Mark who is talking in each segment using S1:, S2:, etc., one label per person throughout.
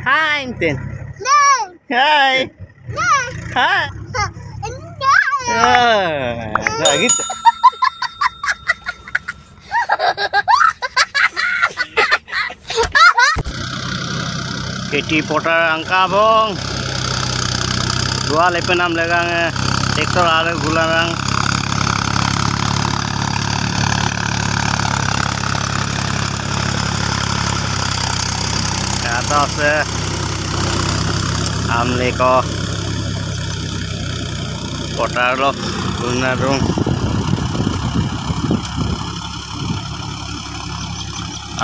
S1: Hai Intin.
S2: No.
S1: Hai.
S2: No.
S1: Hai. Nah gitu. खेती पोटर अंका Bong dua lepenam legang sektor ada gularang atas amle ko potar lo gulnarung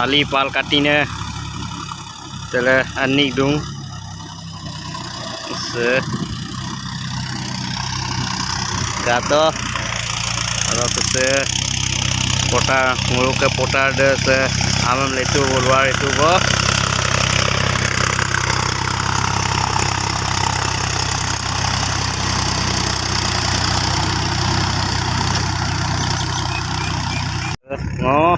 S1: ali pal katine tele anik dung se gato aro se potar mulu ke potar de se amam letu bolwar itu bo oh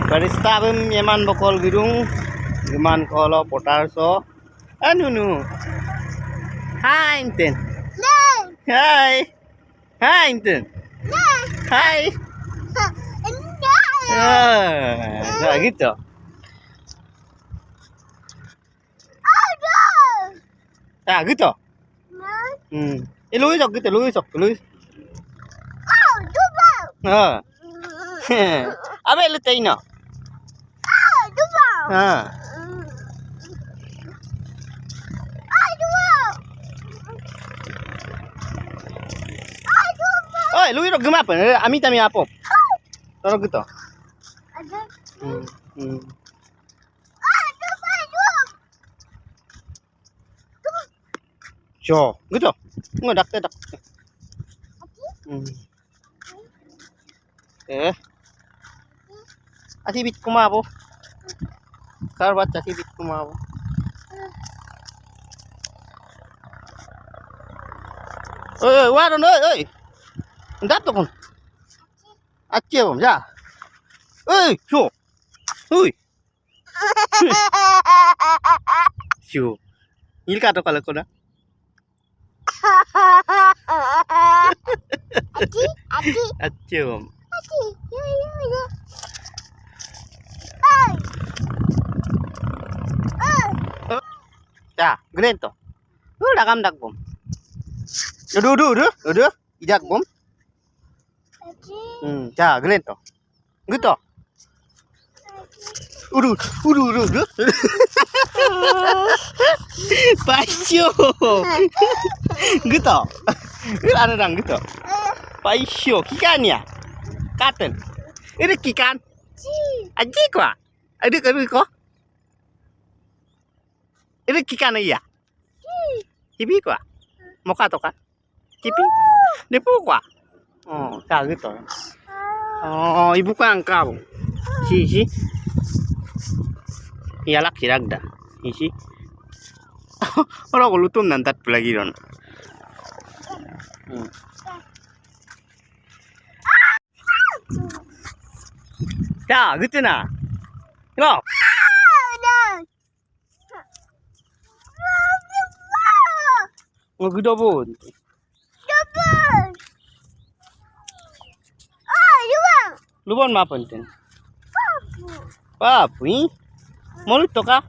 S1: barista bem yeman bokol girung geman kolo potar so anu hai Intin.
S2: No.
S1: Hai. Hai Intin.
S2: No.
S1: Hai. Nah gitu. Nah gitu. Lu sok gitu, lu sok, lu. Abe lu taino. Oi, lu irok gemapa? Ami tami apa? Taro gitu. Jo, gitu. Ngodak tedak. Asibit kumabo. Karbat asibit kumabo. Oi, waron oi. Dato pun. Acce bom ya. Oi, sho. Oi. Sho. Il kato kala koda. Acce bom. Ya, gelento. Udah kamdak bom. Udah. Ijak bom. 자, gelento. Gitu. Udah. Paisyo. Gitu. Ada orang gitu. Paisyo, kikan ya. Katen. Ini kikan. Aji kwa. Ada ko. Ini kikan ya. Kipi kwa. Mau kato ka? Kipi. Depo kwa. Oh, tak gitu. Oh, ibu kan kau. Si. Iyalah kirak dah. Isi. Orang lutum nantat lagi don. Ya, gitu na. Lo. Oh, gitu pun. Lubon ma penting. Papu, mulut to ka?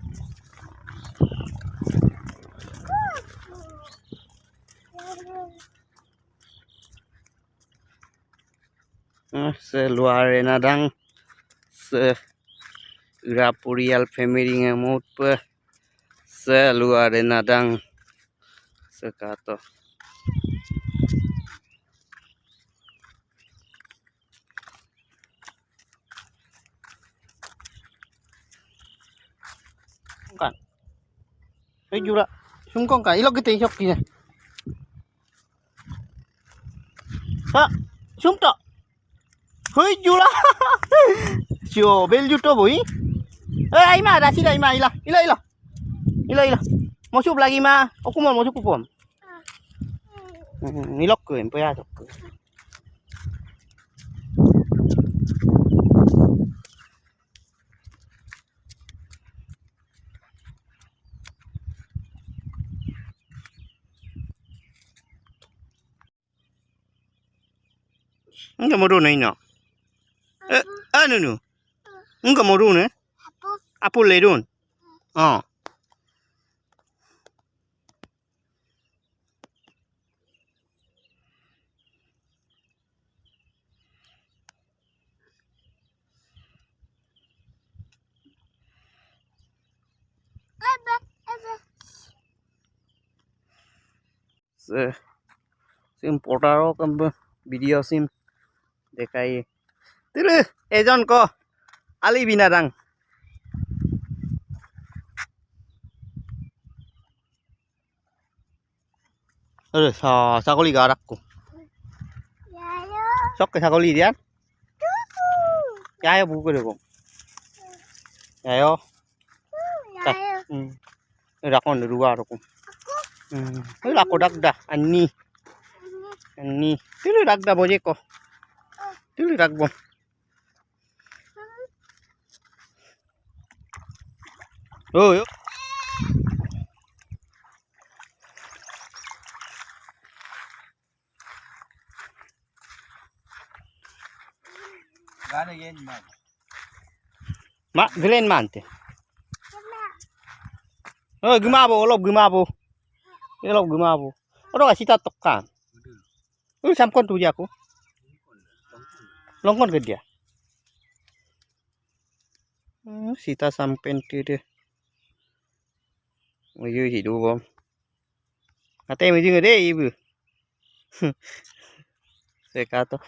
S1: Seluar nadang se Rapurial family ngamut pe seluar nadang sekato. Kan jura sungkong ka ilog gitu isok gini ha sumto hoi jura sio bel juto boy ai ma dah sila ima ila masuk lagi ma aku mau masuk kupon ilok ke empo ya tok Enggak mau dulu ini. Anu nu. Enggak mau dulu ne. Apa ledun? Oh. Sim potaro kam video sim dekai. Tilu ejon ko ali binatang. ছাগলী গা রাখো চককে ছাগলী দিয়ার 야요 부그려고 야요 라고 누가 알고 라고 닥다 아니 틀을 닥다 뭐지 거 틀을 닥고 어요 마 그랜 만테 gumabo lop gumabo lop gumabo ora sita tokan samkon tu aku longkon ke dia sita sampen tu Maju hidup bom. Katanya maju ngede ibu. Saya kata.